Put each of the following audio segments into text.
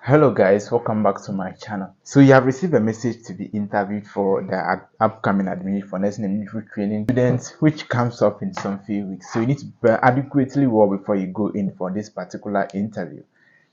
Hello guys, welcome back to my channel. So you have received a message to be interviewed for the upcoming admission for nursing and midwifery training students, which comes up in some few weeks. So you need to prepare adequately well before you go in for this particular interview.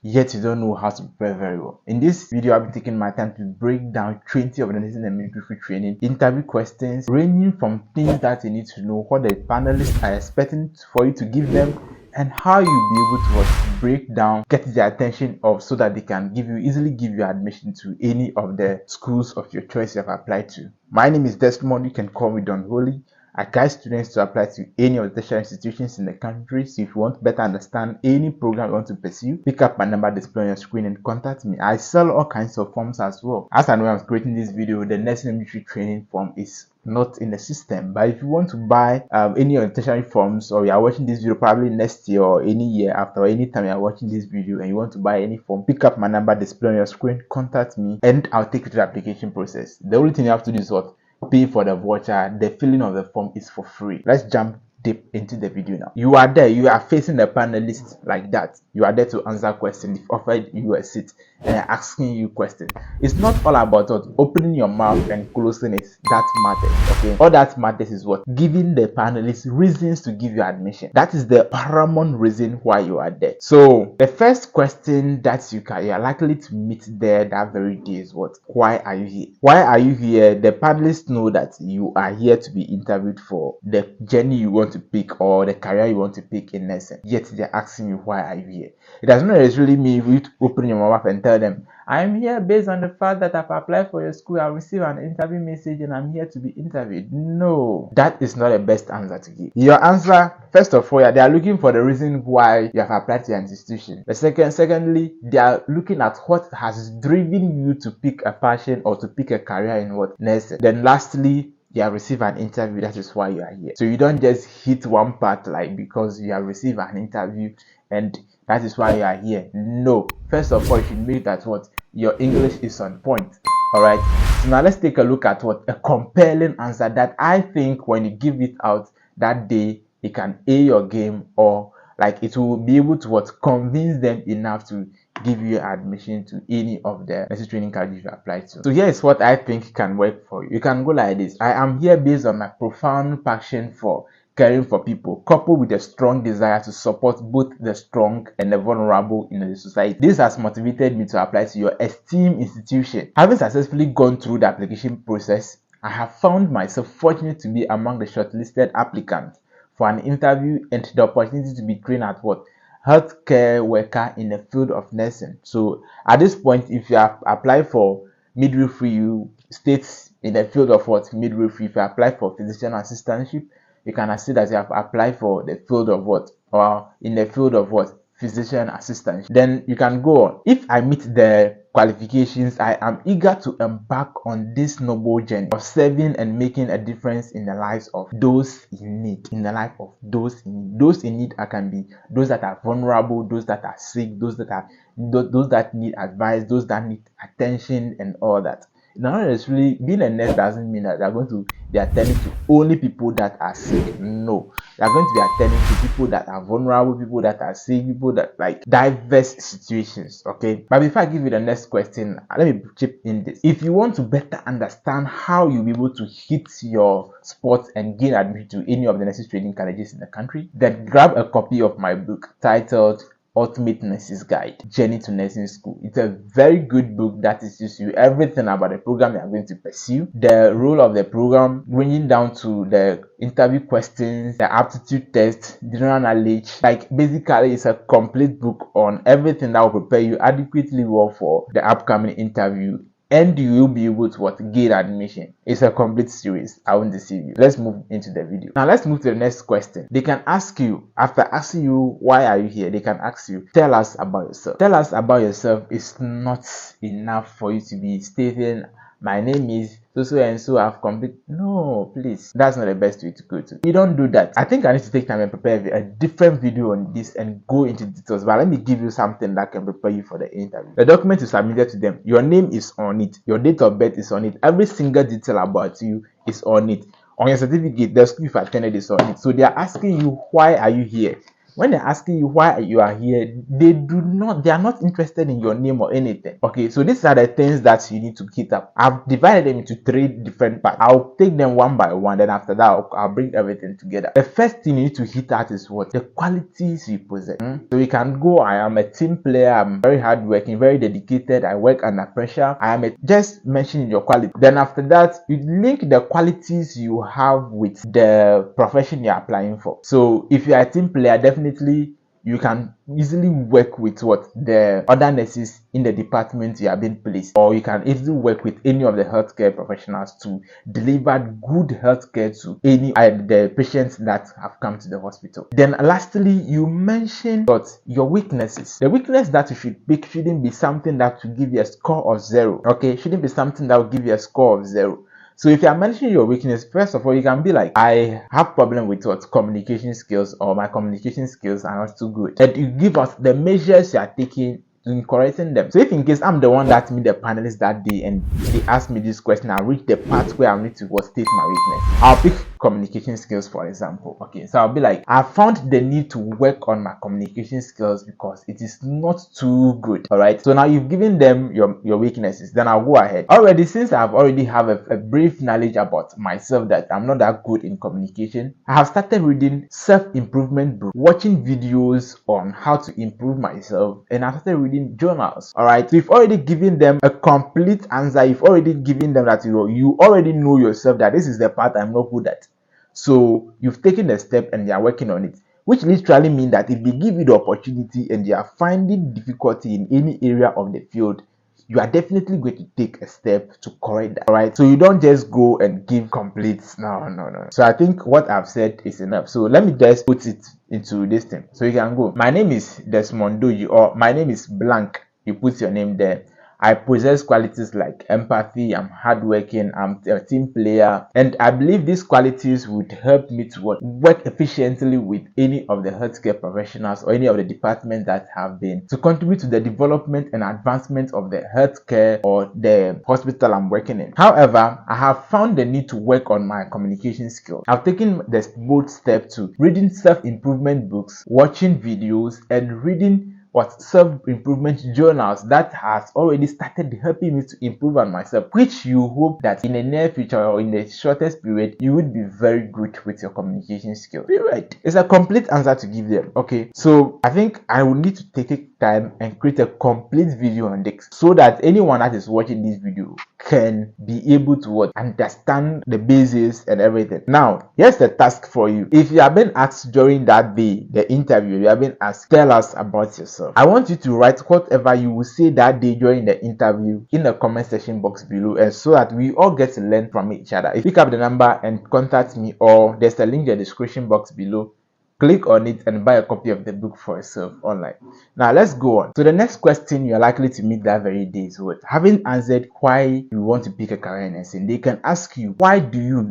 Yet you don't know how to prepare very well. In this video, I'll be taking my time to break down 20 of the nursing and midwifery training interview questions, ranging from things that you need to know, what the panelists are expecting for you to give them, and how you'll be able to break down, get the attention of, so that they can easily give you admission to any of the schools of your choice you have applied to. My name is Desmond. You can call me Don Holy. I guide students to apply to any of the tertiary institutions in the country. So if you want to better understand any program you want to pursue, pick up my number displayed on your screen and contact me. I sell all kinds of forms as well. As I know, I'm creating this video, the nursing and midwifery training form is not in the system, but if you want to buy any of the tertiary forms, or you are watching this video probably next year or any year after, or any time you are watching this video and you want to buy any form, pick up my number displayed on your screen, contact me, and I'll take you to the application process. The only thing you have to do is what? Pay for the voucher. The filling of the form is for free. Let's jump deep into the video now. You are there, you are facing the panelists like that. You are there to answer questions. They've offered you a seat and asking you questions. It's not all about what opening your mouth and closing it that matters. Okay, all that matters is what giving the panelists reasons to give you admission. That is the paramount reason why you are there. So the first question that you are likely to meet there that very day is what? Why are you here? Why are you here? The panelists know that you are here to be interviewed for the journey you want to pick or the career you want to pick in nursing. Yet they're asking you, why are you here? It does not necessarily mean you open your mouth and tell them, I'm here based on the fact that I've applied for your school, I received an interview message and I'm here to be interviewed. No, that is not the best answer to give. Your answer, first of all, they are looking for the reason why you have applied to your institution. But secondly, they are looking at what has driven you to pick a passion or to pick a career in what? Nursing. Then lastly, you have received an interview. That is why you are here. So you don't just hit one part like because you have received an interview and that is why you are here. No, first of all, you should make that what your English is on point. All right, so now let's take a look at what a compelling answer that I think when you give it out that day, it can A your game, or like it will be able to what convince them enough to give you admission to any of the nursing training colleges you apply to. So here is what I think can work for you. You can go like this: I am here based on my profound passion for caring for people, coupled with a strong desire to support both the strong and the vulnerable in the society. This has motivated me to apply to your esteemed institution. Having successfully gone through the application process, I have found myself fortunate to be among the shortlisted applicants for an interview and the opportunity to be trained at what? Healthcare worker in the field of nursing. So at this point, if you have applied for midwifery, you state in the field of what? Midwifery. If you apply for physician assistantship, you can see that you have applied for the field of what? Or in the field of what? Physician assistant. Then you can go on. If I meet the qualifications, I am eager to embark on this noble journey of serving and making a difference in the lives of those in need. In the life of those in need. Those in need can be those that are vulnerable, those that are sick, those that need advice, those that need attention and all that. Not necessarily being a nurse doesn't mean that they're going to be attending to only people that are sick. No, they're going to be attending to people that are vulnerable, people that are sick, people that like diverse situations. Okay, but before I give you the next question, let me chip in this. If you want to better understand how you'll be able to hit your spot and gain admission to any of the nursing training colleges in the country, then grab a copy of my book titled Ultimate Nurses Guide, Journey to Nursing School. It's a very good book that teaches you everything about the program you are going to pursue, the role of the program, ranging down to the interview questions, the aptitude test, general knowledge. Like basically, it's a complete book on everything that will prepare you adequately well for the upcoming interview, and you will be able to what? Gain admission. It's a complete series. I won't deceive you. Let's move into the video. Now let's move to the next question. They can ask you, after asking you why are you here, they can ask you, tell us about yourself. Tell us about yourself is not enough for you to be stating, my name is so and so, I've completed. No, please, that's not the best way to go to. You don't do that. I think I need to take time and prepare a different video on this and go into details, but let me give you something that can prepare you for the interview. The document is submitted to them. Your name is on it, your date of birth is on it, every single detail about you is on it. On your certificate, the school you've attended is on it. So they are asking you, why are you here? when they're asking you why you are here, they are not interested in your name or anything. Okay, so these are the things that you need to hit up. I've divided them into 3 different parts. I'll take them one by one, then after that I'll bring everything together. The first thing you need to hit at is what? The qualities you possess. So you can go, I am a team player, I'm very hardworking, very dedicated, I work under pressure, just mentioning your quality. Then after that, you link the qualities you have with the profession you're applying for. So if you're a team player, definitely you can easily work with the other nurses in the department you have been placed, or you can easily work with any of the healthcare professionals to deliver good healthcare to any the patients that have come to the hospital. Then lastly, you mentioned your weaknesses. The weakness that you should pick shouldn't be something that will give you a score of 0. Okay, shouldn't be something that will give you a score of 0. So if you are mentioning your weakness, first of all, you can be like, I have problem with communication skills, or my communication skills are not too good. And you give us the measures you are taking in correcting them. So if in case I'm the one that meet the panelists that day and they ask me this question, I'll reach the part where I need to state my weakness. I'll pick communication skills, for example. Okay, so I'll be like, I found the need to work on my communication skills because it is not too good. All right, so now you've given them your weaknesses. Then I'll go ahead. Already, since I've already have a brief knowledge about myself that I'm not that good in communication, I have started reading self-improvement books, watching videos on how to improve myself, and I started reading journals. All right, so you've already given them a complete answer. You've already given them that you already know yourself that this is the part I'm not good at. So you've taken a step and they are working on it, which literally means that if they give you the opportunity and they are finding difficulty in any area of the field, you are definitely going to take a step to correct that. All right, so you don't just go and give complete no. So I think what I've said is enough. So let me just put it into this thing. So you can go, my name is Desmond Doji, or my name is blank. You put your name there. I possess qualities like empathy, I'm hardworking, I'm a team player, and I believe these qualities would help me to work efficiently with any of the healthcare professionals or any of the departments that have been to contribute to the development and advancement of the healthcare or the hospital I'm working in. However, I have found the need to work on my communication skills. I've taken the bold step to reading self-improvement books, watching videos, and reading self-improvement journals that has already started helping me to improve on myself, which you hope that in the near future or in the shortest period you would be very good with your communication skills. Period. It's a complete answer to give them. Okay, so I think I will need to take time and create a complete video on this so that anyone that is watching this video can be able to understand the basis and everything. Now, here's the task for you. If you have been asked during that day, the interview, you have been asked, tell us about yourself. I want you to write whatever you will say that day during the interview in the comment section box below, and so that we all get to learn from each other. If you pick up the number and contact me, or there's a link in the description box below. Click on it and buy a copy of the book for yourself online. Now let's go on. So the next question you're likely to meet that very day is having answered why you want to pick a career in nursing, they can ask you, why do you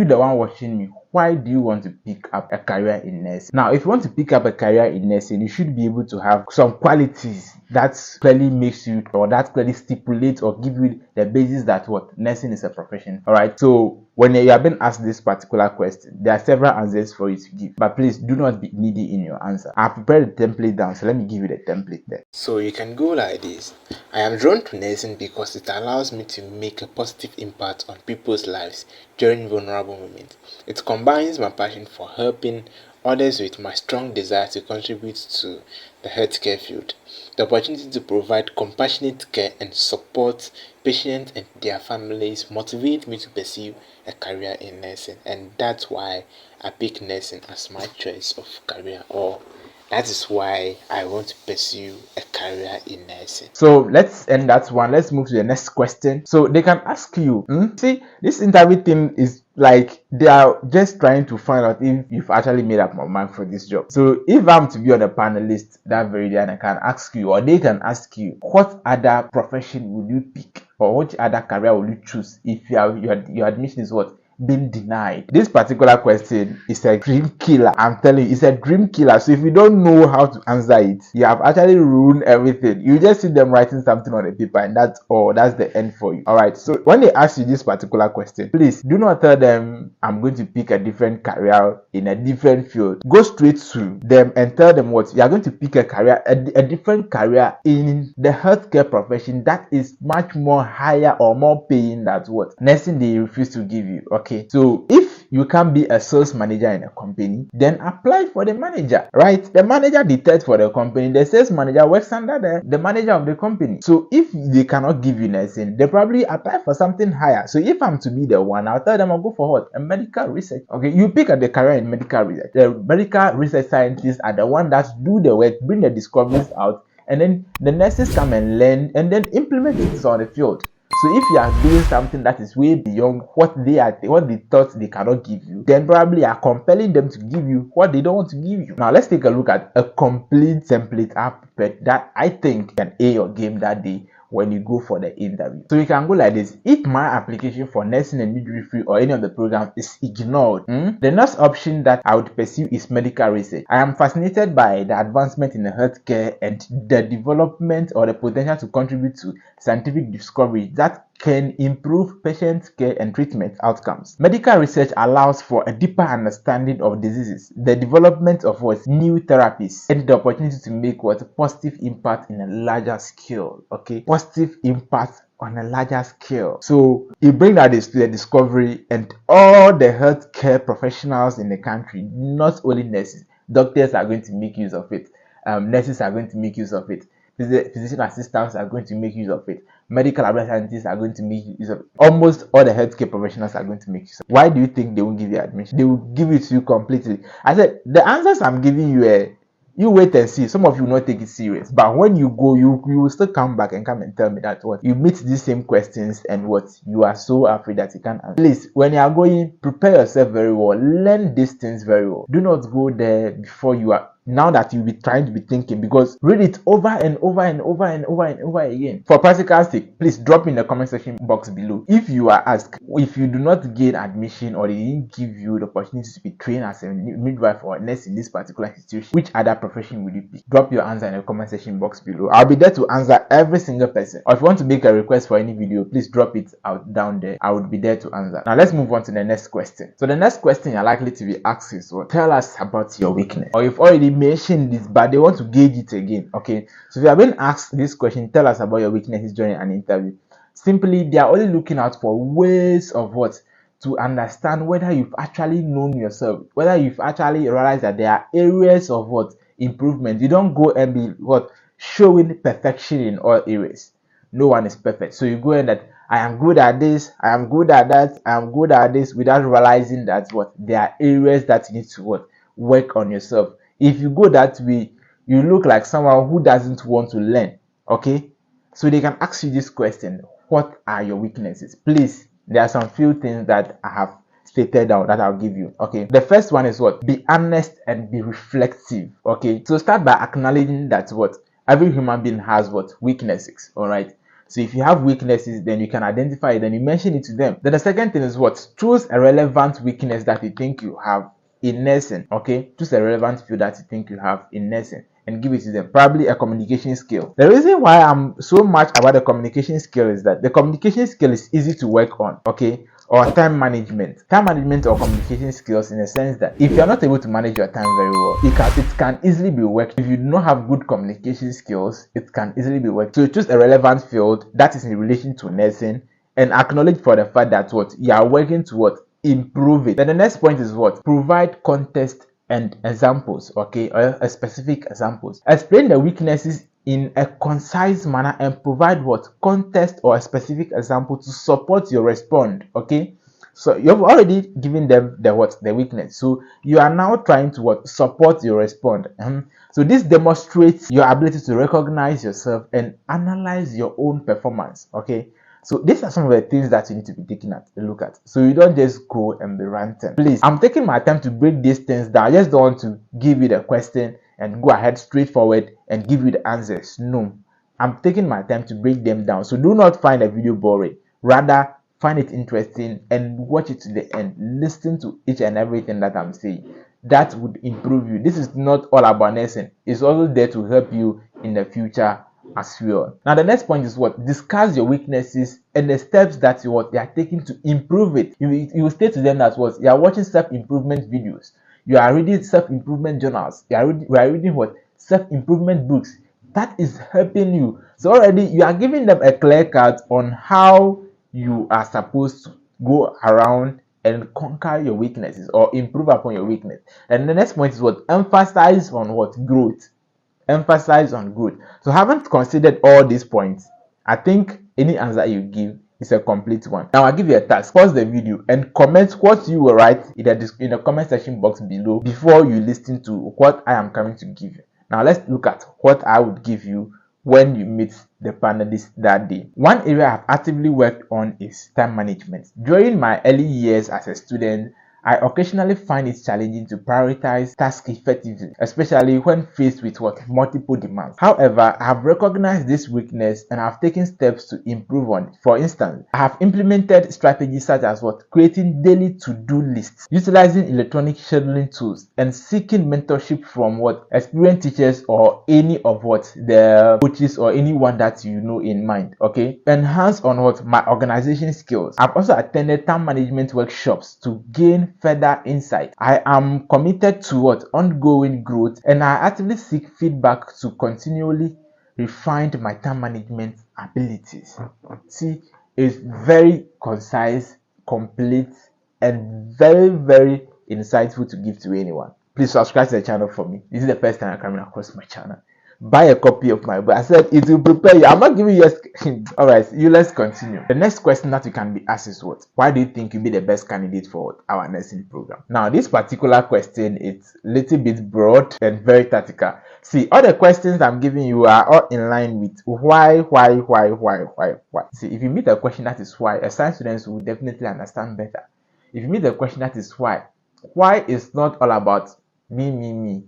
the one watching me, why do you want to pick up a career in nursing? Now, if you want to pick up a career in nursing, you should be able to have some qualities that clearly makes you, or that clearly stipulates or give you the basis that nursing is a profession. All right, so when you have been asked this particular question, there are several answers for you to give, but please do not be needy in your answer. I've prepared the template down, so let me give you the template there. So you can go like this. I am drawn to nursing because it allows me to make a positive impact on people's lives during vulnerable moments. It combines my passion for helping others with my strong desire to contribute to the healthcare field. The opportunity to provide compassionate care and support patients and their families motivate me to pursue a career in nursing, and that's why I pick nursing as my choice of career, or that is why I want to pursue a career in nursing. So let's end that one. Let's move to the next question. So they can ask you, see, this interview thing is like they are just trying to find out if you've actually made up your mind for this job. So if I'm to be on a panelist that very day, and I can ask you, or they can ask you, what other profession would you pick, or which other career will you choose if your admission is been denied? This particular question is a dream killer. I'm telling you, it's a dream killer. So if you don't know how to answer it, you have actually ruined everything. You just see them writing something on the paper and that's all. That's the end for you. All right. So when they ask you this particular question, please do not tell them I'm going to pick a different career in a different field. Go straight to them and tell them what you are going to pick a career, a different career in the healthcare profession that is much more higher or more paying than what nursing they refuse to give you. Okay, so if you can be a sales manager in a company, then apply for the manager, right? The manager dictates for the company, the sales manager works under the manager of the company. So if they cannot give you nursing, they probably apply for something higher. So if I'm to be the one, I'll tell them I'll go for what? A medical research. Okay, you pick the career in medical research. The medical research scientists are the one that do the work, bring the discoveries out, and then the nurses come and learn and then implement it on the field. So if you are doing something that is way beyond what they thought they cannot give you, then probably are compelling them to give you what they don't want to give you. Now let's take a look at a complete template I've prepared that I think can aid your game that day when you go for the interview. So you can go like this: if my application for nursing and midwifery or any of the programs is ignored, the next option that I would pursue is medical research. I am fascinated by the advancement in the healthcare and the development or the potential to contribute to scientific discovery that can improve patient care and treatment outcomes. Medical research allows for a deeper understanding of diseases, the development of new therapies, and the opportunity to make positive impact in a larger scale. Okay, positive impact on a larger scale. So you bring that to the discovery, and all the healthcare professionals in the country, not only nurses, doctors are going to make use of it. Nurses are going to make use of it. Physician assistants are going to make use of it. Medical scientists are going to make use of it. Almost all the healthcare professionals are going to make use of it. Why do you think they won't give you admission? They will give it to you completely. I said the answers I'm giving you, you wait and see. Some of you will not take it serious, but when you go, you will still come back and come and tell me that what you meet these same questions and what you are so afraid that you can't answer. Please, when you are going, prepare yourself very well. Learn these things very well. Do not go there before you are. Now that you'll be trying to be thinking, because read it over and over and over and over and over again. For practical sake, please drop in the comment section box below if you are asked, if you do not gain admission or they didn't give you the opportunity to be trained as a midwife or a nurse in this particular institution, which other profession would you pick? Drop your answer in the comment section box below. I'll be there to answer every single person. Or if you want to make a request for any video, please drop it out down there. I would be there to answer. Now let's move on to the next question. So the next question you're likely to be asked is what? Tell us about your weakness. Or you've already mentioned this, but they want to gauge it again. Okay, so if you have been asked this question, tell us about your weaknesses during an interview, simply they are only looking out for ways of what to understand whether you've actually known yourself, whether you've actually realized that there are areas of what improvement. You don't go and be what showing perfection in all areas. No one is perfect, so you go in that I am good at this, I am good at that, I am good at this, without realizing that what there are areas that you need to what work on yourself. If you go that way, you look like someone who doesn't want to learn. Okay, so they can ask you this question: what are your weaknesses? Please, there are some few things that I have stated down that I'll give you. Okay, the first one is what? Be honest and be reflective. Okay, so start by acknowledging that what every human being has what weaknesses. All right, so if you have weaknesses, then you can identify it, then you mention it to them. Then the second thing is what? Choose a relevant weakness that you think you have in nursing. Okay, choose a relevant field that you think you have in nursing and give it to them. Probably a communication skill. The reason why I'm so much about the communication skill is that the communication skill is easy to work on. Okay, or time management or communication skills, in a sense that if you're not able to manage your time very well, it can easily be worked. If you do not have good communication skills, it can easily be worked. So choose a relevant field that is in relation to nursing and acknowledge for the fact that what you are working to what improve it. Then the next point is what? Provide context and examples. Okay, or specific examples. Explain the weaknesses in a concise manner and provide what? Context or a specific example to support your response. Okay, so you've already given them the weakness, so you are now trying to what? Support your response. So this demonstrates your ability to recognize yourself and analyze your own performance. Okay, so these are some of the things that you need to be taking a look at, so you don't just go and be ranting. Please, I'm taking my time to break these things down. I just don't want to give you the question and go ahead straightforward and give you the answers. No, I'm taking my time to break them down, so do not find a video boring. Rather, find it interesting, and watch it to the end. Listen to each and everything that I'm saying. That would improve you. This is not all about nursing. It's also there to help you in the future as well. Now the next point is what? Discuss your weaknesses and the steps that you are taking to improve it. You will state to them that what? You are watching self-improvement videos. You are reading self-improvement journals. You are reading what? Self-improvement books. That is helping you. So already you are giving them a clear cut on how you are supposed to go around and conquer your weaknesses or improve upon your weakness. And the next point is what? Emphasize on what? Growth. Emphasize on growth. So haven't considered all these points. I think any answer you give is a complete one. Now I'll give you a task. Pause the video and comment what you will write in the comment section box below before you listen to what I am coming to give you. Now let's look at what I would give you when you meet the panelists that day. One area I've actively worked on is time management. During my early years as a student, I occasionally find it challenging to prioritize tasks effectively, especially when faced with multiple demands. However, I have recognized this weakness and have taken steps to improve on it. For instance, I have implemented strategies such as creating daily to-do lists, utilizing electronic scheduling tools, and seeking mentorship from experienced teachers or any of the coaches or anyone that you know in mind. Okay, enhance on my organization skills. I've also attended time management workshops to gain further insight. I am committed to ongoing growth, and I actively seek feedback to continually refine my time management abilities. See, it's very concise, complete, and very, very insightful to give to anyone. Please subscribe to the channel for me. This is the first time I'm coming across my channel. Buy a copy of my book. I said it will prepare you. I'm not giving you all right, let's continue. The next question that you can be asked is why do you think you'll be the best candidate for our nursing program? Now this particular question is a little bit broad and very tactical. See, all the questions I'm giving you are all in line with why. See, if you meet a question that is why, a science students will definitely understand better. If you meet a question that is why is not all about me.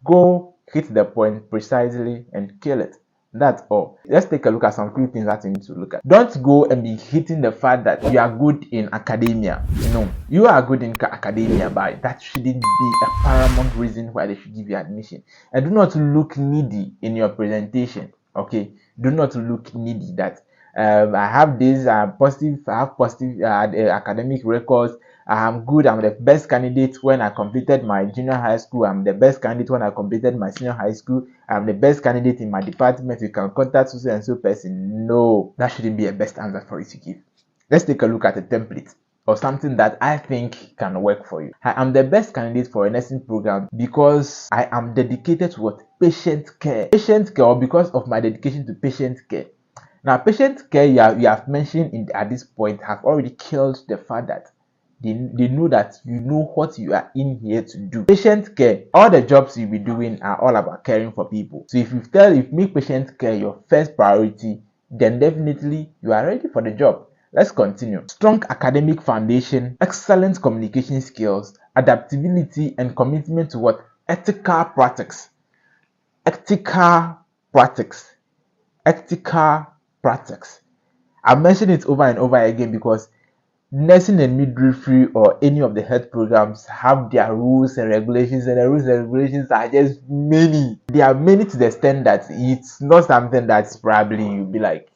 Go hit the point precisely and kill it. That's all. Let's take a look at some few things that you need to look at. Don't go and be hitting the fact that you are good in academia. No, you are good in academia, but that shouldn't be a paramount reason why they should give you admission. And do not look needy in your presentation. Okay, do not look needy that I have this positive academic records. I'm good. I'm the best candidate when I completed my junior high school. I'm the best candidate when I completed my senior high school. I'm the best candidate in my department. You can contact so and so person. No, that shouldn't be a best answer for you to give. Let's take a look at a template or something that I think can work for you. I am the best candidate for a nursing program because I am dedicated to patient care. Patient care, or because of my dedication to patient care. Now, patient care you have mentioned at this point have already killed the fact that they know that you know what you are in here to do. Patient care, all the jobs you'll be doing are all about caring for people. So if you make patient care your first priority, then definitely you are ready for the job. Let's continue. Strong academic foundation, excellent communication skills, adaptability, and commitment to ethical practice. Ethical practice. I mentioned it over and over again because nursing and midwifery or any of the health programs have their rules and regulations, and the rules and regulations are just many. They are many to the extent that it's not something that's probably you'll be like,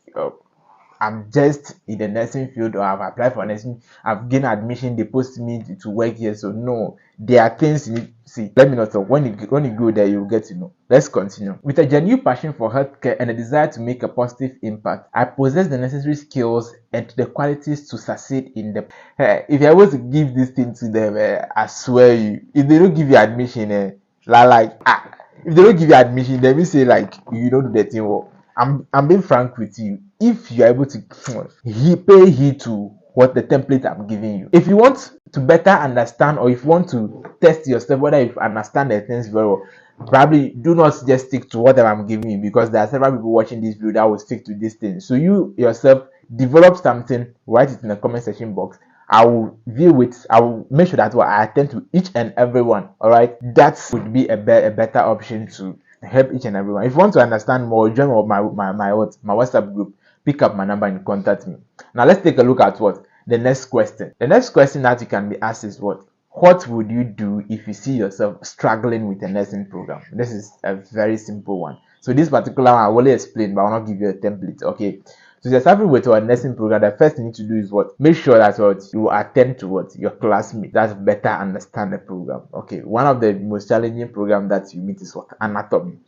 I'm just in the nursing field, or I've applied for nursing, I've gained admission, they post me to work here. So no, there are things you need to see. Let me not talk. When you go there, you'll get to know. Let's continue. With a genuine passion for healthcare and a desire to make a positive impact, I possess the necessary skills and the qualities to succeed in the. If you're able to give this thing to them, I swear you, if they don't give you admission, if they don't give you admission, they will say you don't do the thing well. I'm being frank with you. If you are able to pay heed to what the template I'm giving you, if you want to better understand, or if you want to test yourself whether you understand the things very well, probably do not just stick to whatever I'm giving you, because there are several people watching this video that will stick to this thing. So you yourself develop something, write it in the comment section box. I will view it. I will make sure that I attend to each and every one. All right, that would be a better option to help each and everyone. If you want to understand more, join my WhatsApp group. Pick up my number and contact me. Now let's take a look at the next question. The next question that you can be asked is what? What would you do if you see yourself struggling with a nursing program? This is a very simple one. So this particular one I will only explain, but I will not give you a template. Okay. So if you're starting with our nursing program, the first thing you need to do is what? Make sure that what you attend to what your classmates that better understand the program. Okay. One of the most challenging programs that you meet is what? Anatomy.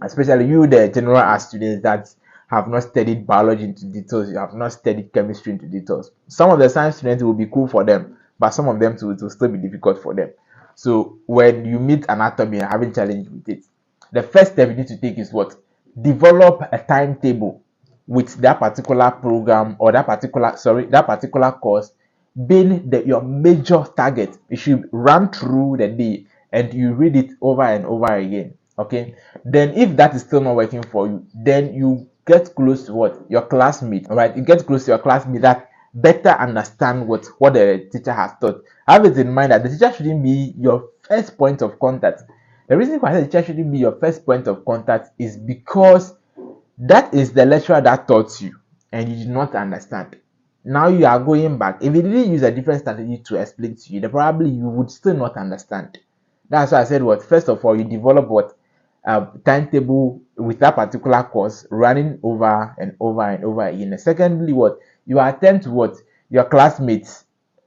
Especially you, the general art students that have not studied biology into details, you have not studied chemistry into details. Some of the science students will be cool for them, but some of them will still be difficult for them. So when you meet anatomy and having challenge with it, the first step you need to take is what? Develop a timetable with that particular program or that particular course being your major target. You should run through the day and you read it over and over again. Okay, then if that is still not working for you, then you get close to what? Your classmate. All right, you get close to your classmate that better understand what the teacher has taught. Have it in mind that the teacher shouldn't be your first point of contact. The reason why the teacher shouldn't be your first point of contact is because that is the lecturer that taught you and you did not understand. Now you are going back. If he didn't use a different strategy to explain to you, then probably you would still not understand. That's why I said what? First of all, you develop what? Timetable with that particular course running over and over and over again. And secondly, what? You attempt what? Your classmates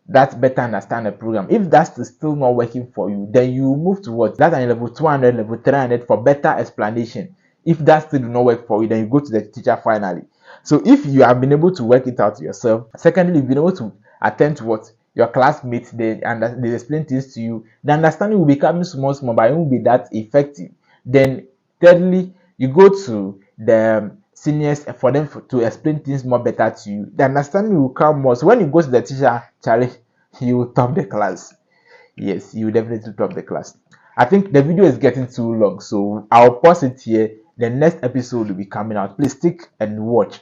that better understand the program. If that's still not working for you, then you move to what? That's in level 200, level 300 for better explanation. If that still do not work for you, then you go to the teacher finally. So if you have been able to work it out yourself, secondly, you've been able to attend to what? Your classmates, they explain things to you, the understanding will become small, but it won't be that effective. Then thirdly, you go to the seniors for them to explain things more better to you. The understanding will come more. So when you go to the teacher, Charlie, you will top the class. Yes, you will definitely top the class. I think the video is getting too long, so I'll pause it here. The next episode will be coming out. Please stick and watch.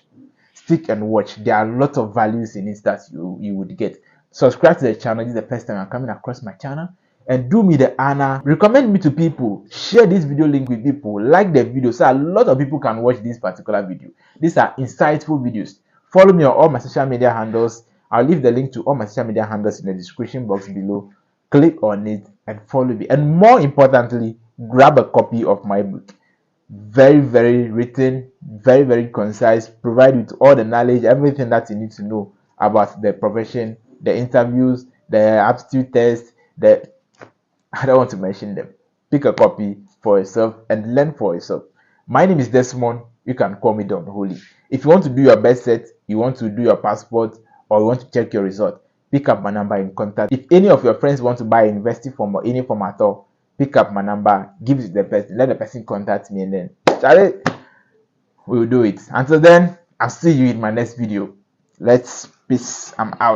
Stick and watch. There are a lot of values in it that you would get. Subscribe to the channel. This is the first time I'm coming across my channel. And do me the honor, recommend me to people, share this video link with people, like the video so a lot of people can watch this particular video. These are insightful videos. Follow me on all my social media handles. I'll leave the link to all my social media handles in the description box below. Click on it and follow me. And more importantly, grab a copy of my book. Very, very written, very, very concise, provide with all the knowledge, everything that you need to know about the profession, the interviews, the aptitude test, I don't want to mention them. Pick a copy for yourself and learn for yourself. My name is Desmond. You can call me Don Holy. If you want to do your best set, you want to do your passport, or you want to check your result, pick up my number in contact. If any of your friends want to buy a university form or any form at all, pick up my number, give it to the person, let the person contact me, and then Charlie, we'll do it. Until then, I'll see you in my next video. Let's peace. I'm out.